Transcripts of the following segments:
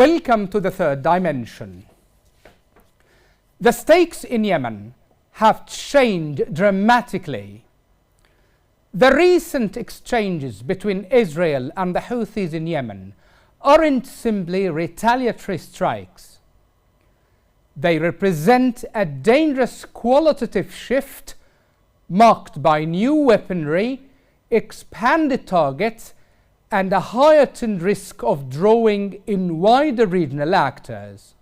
Welcome to the third dimension. The stakes in Yemen have changed dramatically. The recent exchanges between Israel and the Houthis in Yemen aren't simply retaliatory strikes. They represent a dangerous qualitative shift marked by new weaponry, expanded targets, and a heightened risk of drawing in wider regional actors.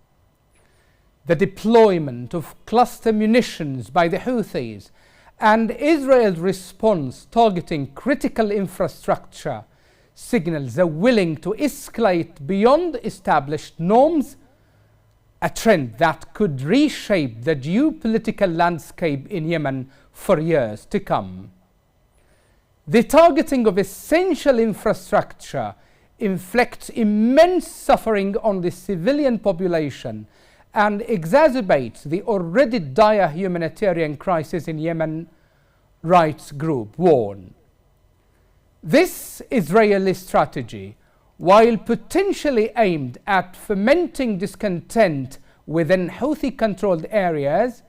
The deployment of cluster munitions by the Houthis and Israel's response targeting critical infrastructure signals a willing to escalate beyond established norms, a trend that could reshape the geopolitical landscape in Yemen for years to come. The targeting of essential infrastructure inflicts immense suffering on the civilian population and exacerbates the already dire humanitarian crisis in Yemen, rights group warn. This Israeli strategy, while potentially aimed at fomenting discontent within Houthi-controlled areas,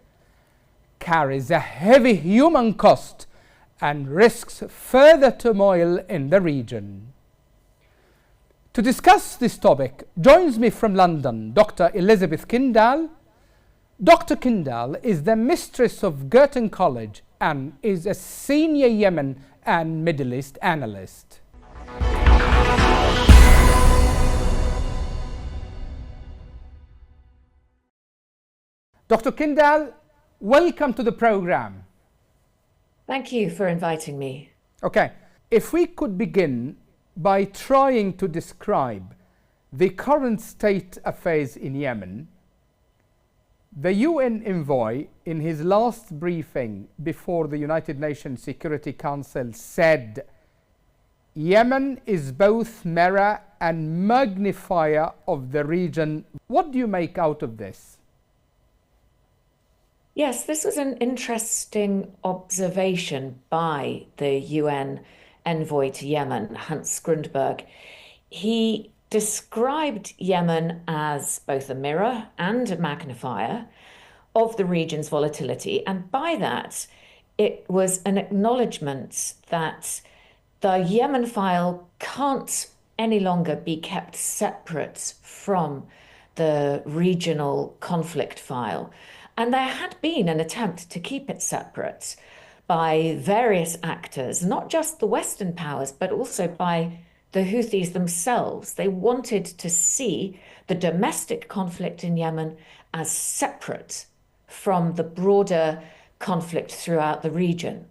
carries a heavy human cost and risks further turmoil in the region. To discuss this topic joins me from London Dr. Elisabeth Kendall. Dr. Kendall is the mistress of Girton College and is a senior Yemen and Middle East analyst. Dr. Kendall, welcome to the program. Thank you for inviting me. Okay, if we could begin by trying to describe the current state affairs in Yemen. The UN envoy, in his last briefing before the United Nations Security Council, said Yemen is both mirror and magnifier of the region. What do you make out of this? Yes, this was an interesting observation by the UN envoy to Yemen, Hans Grundberg. He described Yemen as both a mirror and a magnifier of the region's volatility. And by that, it was an acknowledgement that the Yemen file can't any longer be kept separate from the regional conflict file. And there had been an attempt to keep it separate by various actors, not just the Western powers, but also by the Houthis themselves. They wanted to see the domestic conflict in Yemen as separate from the broader conflict throughout the region.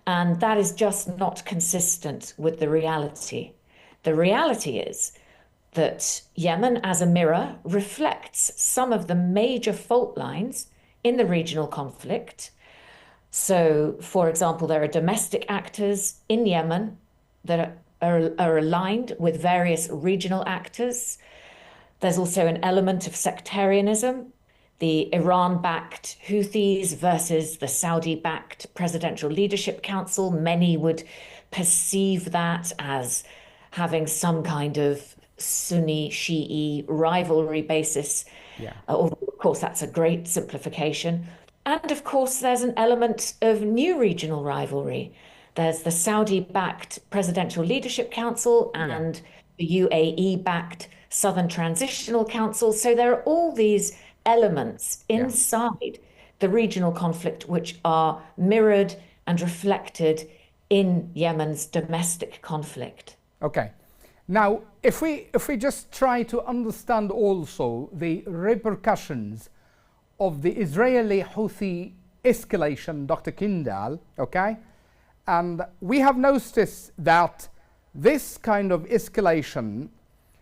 And that is just not consistent with the reality. The reality is that Yemen as a mirror reflects some of the major fault lines in the regional conflict. So, for example, there are domestic actors in Yemen that are aligned with various regional actors. There's also an element of sectarianism, the Iran-backed Houthis versus the Saudi-backed Presidential Leadership Council. Many would perceive that as having some kind of Sunni-Shi'i rivalry basis. Yeah. Of course, that's a great simplification. And of course, there's an element of new regional rivalry. There's the Saudi-backed Presidential Leadership Council and the UAE-backed Southern Transitional Council. So there are all these elements inside the regional conflict which are mirrored and reflected in Yemen's domestic conflict. Okay. Now, if we just try to understand also the repercussions of the Israeli-Houthi escalation, Dr. Kendall, okay? And we have noticed that this kind of escalation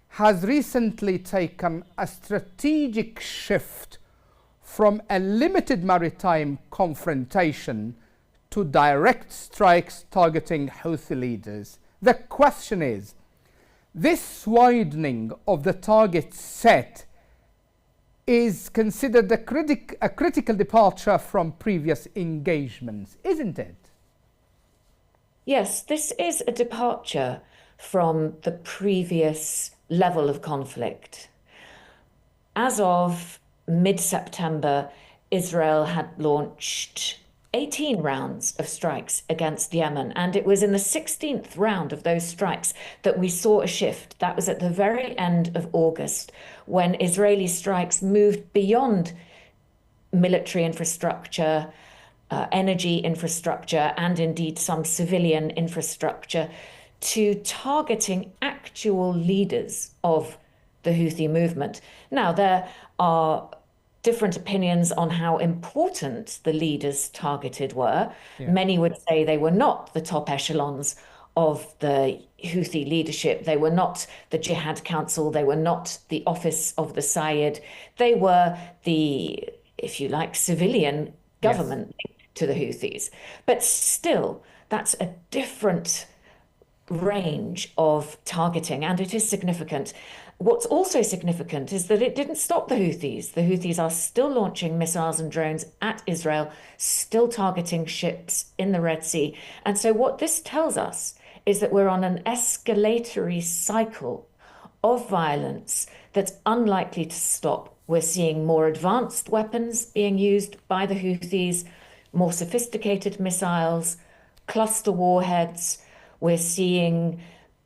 has recently taken a strategic shift from a limited maritime confrontation to direct strikes targeting Houthi leaders. The question is, this widening of the target set is considered a critical departure from previous engagements, isn't it? Yes, this is a departure from the previous level of conflict. as of mid-September, Israel had launched 18 rounds of strikes against Yemen. And it was in the 16th round of those strikes that we saw a shift. That was at the very end of August, when Israeli strikes moved beyond military infrastructure, energy infrastructure, and indeed some civilian infrastructure, to targeting actual leaders of the Houthi movement. Now, there are different opinions on how important the leaders targeted were. Yeah. Many would say they were not the top echelons of the Houthi leadership. They were not the Jihad Council. They were not the office of the Sayyid. They were the, if you like, civilian government to the Houthis. But still, that's a different range of targeting, and it is significant. What's also significant is that it didn't stop the Houthis. The Houthis are still launching missiles and drones at Israel, still targeting ships in the Red Sea. And so what this tells us is that we're on an escalatory cycle of violence that's unlikely to stop. We're seeing more advanced weapons being used by the Houthis, more sophisticated missiles, cluster warheads. We're seeing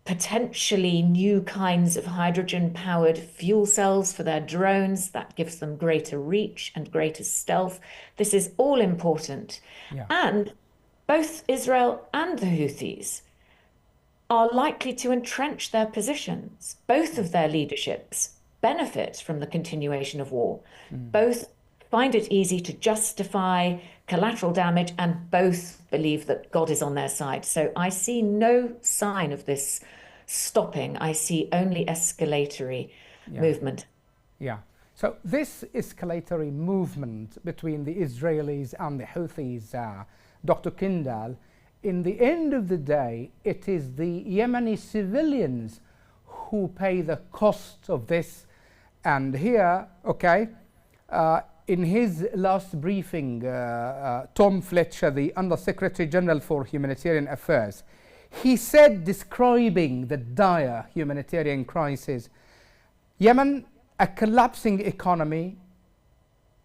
potentially new kinds of hydrogen-powered fuel cells for their drones. That gives them greater reach and greater stealth. This is all important. Yeah. And both Israel and the Houthis are likely to entrench their positions. Both of their leaderships benefit from the continuation of war. Both find it easy to justify collateral damage, and both believe that God is on their side. So I see no sign of this stopping. I see only escalatory movement. Yeah. So this escalatory movement between the Israelis and the Houthis, Dr. Kendall, in the end of the day, it is the Yemeni civilians who pay the cost of this. And here, in his last briefing, Tom Fletcher, the Undersecretary General for Humanitarian Affairs, he said, describing the dire humanitarian crisis, Yemen, a collapsing economy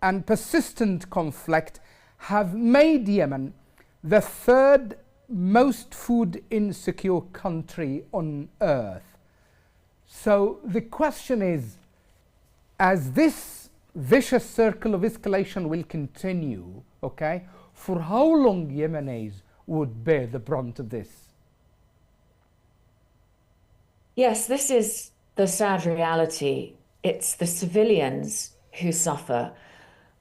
and persistent conflict have made Yemen the third most food insecure country on earth. So the question is, as this vicious circle of escalation will continue, for how long Yemenis would bear the brunt of this? Yes, this is the sad reality. It's the civilians who suffer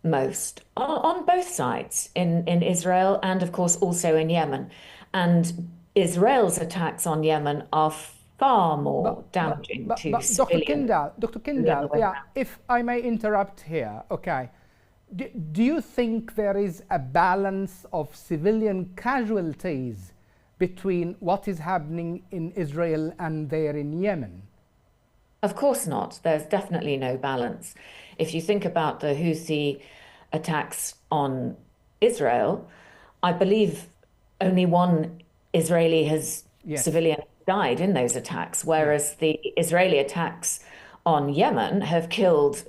most on both sides, in Israel and, of course, also in Yemen. And Israel's attacks on Yemen are far more damaging to civilians. Dr. Kendall, if I may interrupt here, do you think there is a balance of civilian casualties between what is happening in Israel and there in Yemen? Of course not. There's definitely no balance. If you think about the Houthi attacks on Israel, I believe only one Israeli civilian died in those attacks, whereas the Israeli attacks on Yemen have killed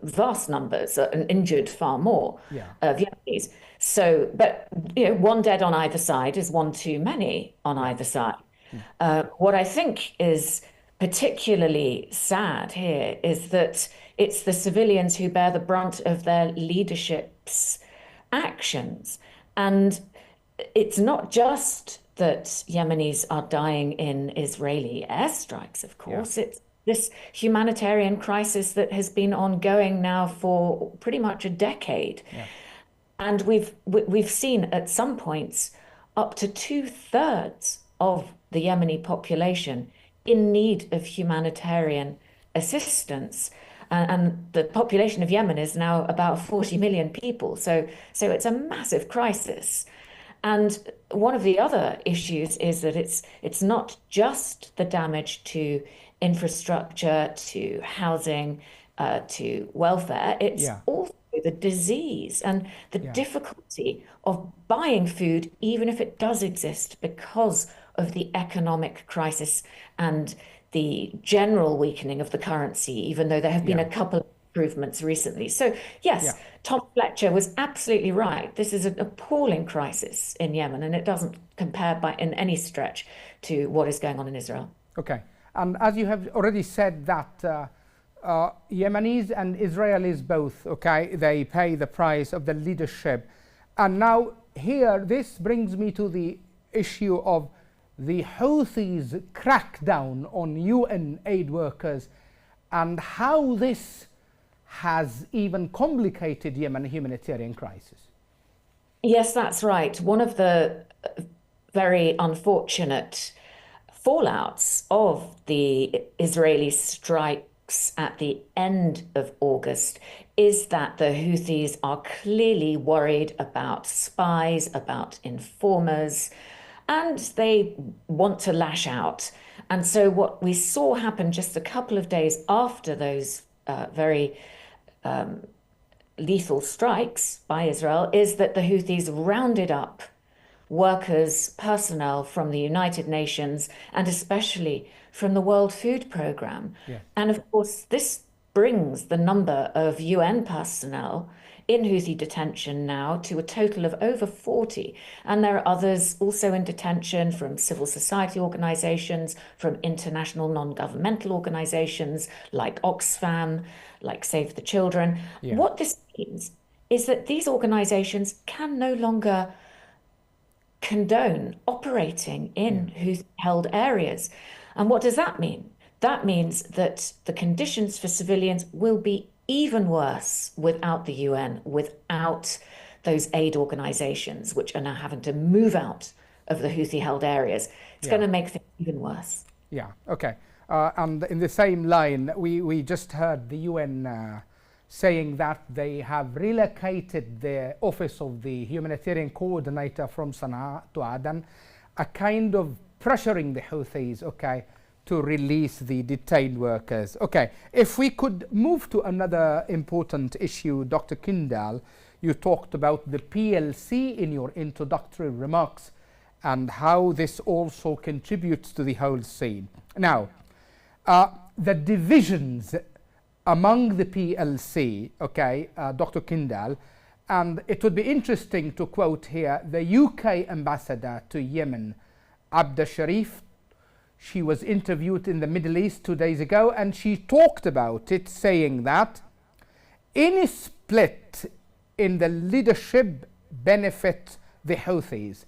vast numbers and injured far more of Yemenis. So, but one dead on either side is one too many on either side. What I think is particularly sad here is that it's the civilians who bear the brunt of their leadership's actions. And it's not just that Yemenis are dying in Israeli airstrikes, of course. It's this humanitarian crisis that has been ongoing now for pretty much a decade. And we've seen at some points up to 2/3 of the Yemeni population in need of humanitarian assistance. And the population of Yemen is now about 40 million people. So it's a massive crisis. And one of the other issues is that it's not just the damage to infrastructure, to housing, to welfare. It's also the disease and the difficulty of buying food, even if it does exist, because of the economic crisis and the general weakening of the currency, even though there have been a couple of improvements recently. So yes, Yeah. Tom Fletcher was absolutely right. This is an appalling crisis in Yemen, and it doesn't compare by in any stretch to what is going on in Israel. Okay. And as you have already said that Yemenis and Israelis both, okay, they pay the price of the leadership. And now here, this brings me to the issue of the Houthis' crackdown on UN aid workers and how this has even complicated Yemen humanitarian crisis. Yes, that's right. One of the very unfortunate fallouts of the Israeli strikes at the end of August is that the Houthis are clearly worried about spies, about informers, and they want to lash out. And so, what we saw happen just a couple of days after those very lethal strikes by Israel is that the Houthis rounded up workers, personnel from the United Nations, and especially from the World Food Programme. Yeah. And of course, this brings the number of UN personnel in Houthi detention now to a total of over 40. And there are others also in detention from civil society organizations, from international non-governmental organizations like Oxfam, like Save the Children. Yeah. What this means is that these organizations can no longer condone operating in Houthi-held areas. And what does that mean? That means that the conditions for civilians will be even worse without the UN, without those aid organizations, which are now having to move out of the Houthi-held areas. It's going to make things even worse. Yeah, okay. And in the same line, we just heard the UN saying that they have relocated the office of the humanitarian coordinator from Sana'a to Aden, a kind of pressuring the Houthis, okay, to release the detained workers. Okay, if we could move to another important issue, Dr. Kendall, you talked about the PLC in your introductory remarks and how this also contributes to the whole scene. Now, the divisions among the PLC, okay, Dr. Kendall, and it would be interesting to quote here the UK ambassador to Yemen, Abda Sharif. She was interviewed in the Middle East 2 days ago, and she talked about it, saying that any split in the leadership benefit the Houthis,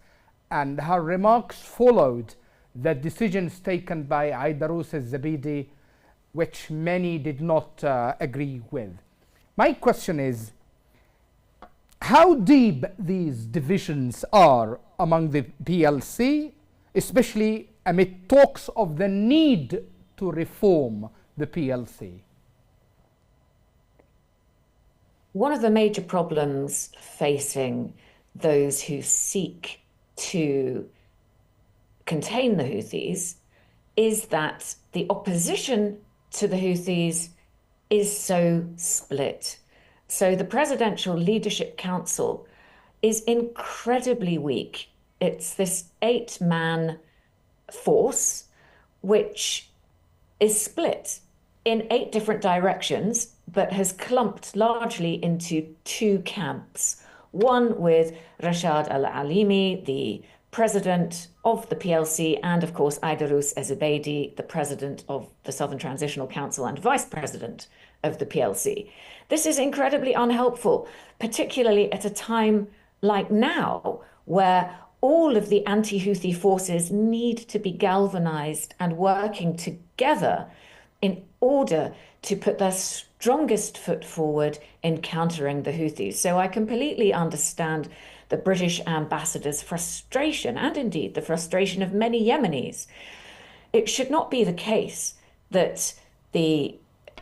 and her remarks followed the decisions taken by Aidarus al-Zabidi, which many did not agree with. My question is, how deep these divisions are among the PLC, especially amid talks of the need to reform the PLC? One of the major problems facing those who seek to contain the Houthis is that the opposition to the Houthis is so split. So the Presidential Leadership Council is incredibly weak. It's this 8-man force which is split in 8 different directions, but has clumped largely into 2 camps. One with Rashad al-Alimi, the president of the PLC, and of course Aidarus al-Zubaydi, the president of the Southern Transitional Council and vice president of the PLC. This is incredibly unhelpful, particularly at a time like now, where all of the anti-Houthi forces need to be galvanized and working together in order to put their strongest foot forward in countering the Houthis. So I completely understand the British ambassador's frustration, and indeed the frustration of many Yemenis. It should not be the case that the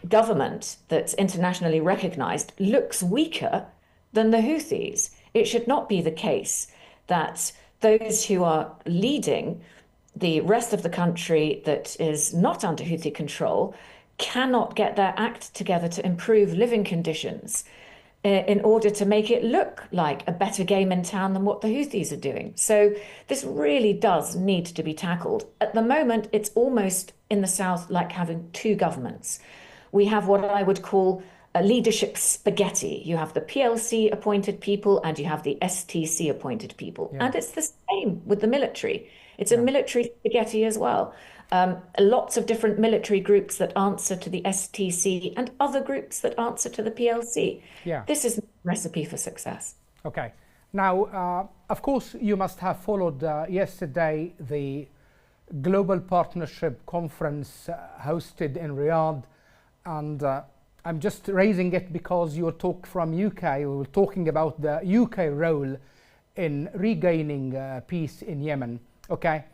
government that's internationally recognized looks weaker than the Houthis. It should not be the case that those who are leading the rest of the country that is not under Houthi control cannot get their act together to improve living conditions in order to make it look like a better game in town than what the Houthis are doing. So this really does need to be tackled. At the moment, it's almost in the south like having 2 governments. We have what I would call a leadership spaghetti. You have the PLC appointed people and you have the STC appointed people. Yeah. And it's the same with the military. It's a Yeah. military spaghetti as well. Lots of different military groups that answer to the STC and other groups that answer to the PLC. Yeah. This is a recipe for success. Okay. Now, of course, you must have followed yesterday the Global Partnership Conference hosted in Riyadh, and I'm just raising it because you talk from UK. We were talking about the UK role in regaining peace in Yemen. Okay.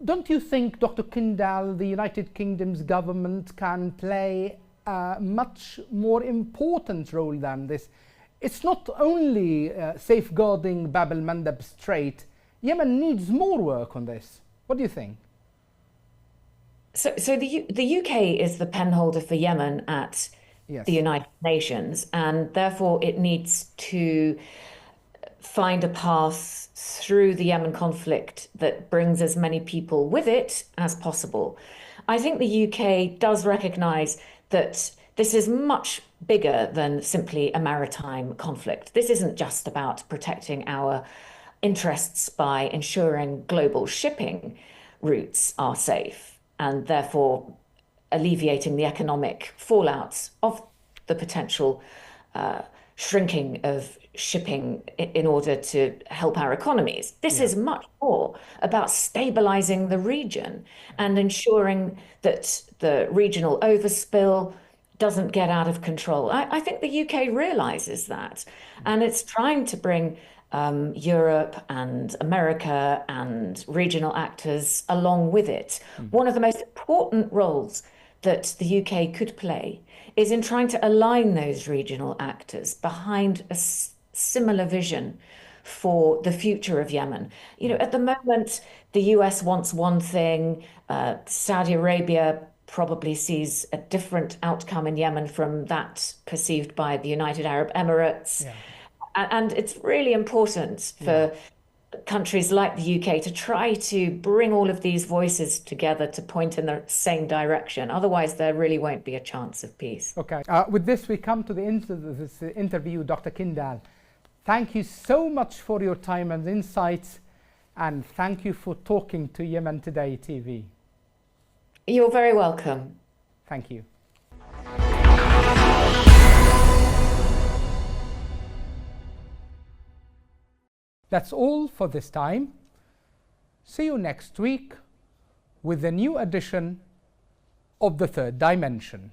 Don't you think, Dr. Kendall, the United Kingdom's government can play a much more important role than this? It's not only safeguarding Bab el-Mandeb Strait. Yemen needs more work on this. What do you think? So the UK is the penholder for Yemen at Yes. the United Nations, and therefore it needs to find a path through the Yemen conflict that brings as many people with it as possible. I think the UK does recognize that this is much bigger than simply a maritime conflict. This isn't just about protecting our interests by ensuring global shipping routes are safe and therefore alleviating the economic fallout of the potential shrinking of shipping in order to help our economies. This is much more about stabilizing the region and ensuring that the regional overspill doesn't get out of control. I think the UK realizes that, and it's trying to bring Europe and America and regional actors along with it. One of the most important roles that the UK could play is in trying to align those regional actors behind a similar vision for the future of Yemen. You know, at the moment, the US wants one thing, Saudi Arabia probably sees a different outcome in Yemen from that perceived by the United Arab Emirates. Yeah. And it's really important for countries like the UK to try to bring all of these voices together to point in the same direction. Otherwise, there really won't be a chance of peace. Okay. With this, we come to the end of this interview, Dr. Kendall. Thank you so much for your time and insights, and thank you for talking to Yemen Today TV. You're very welcome. Thank you. That's all for this time. See you next week with a new edition of The Third Dimension.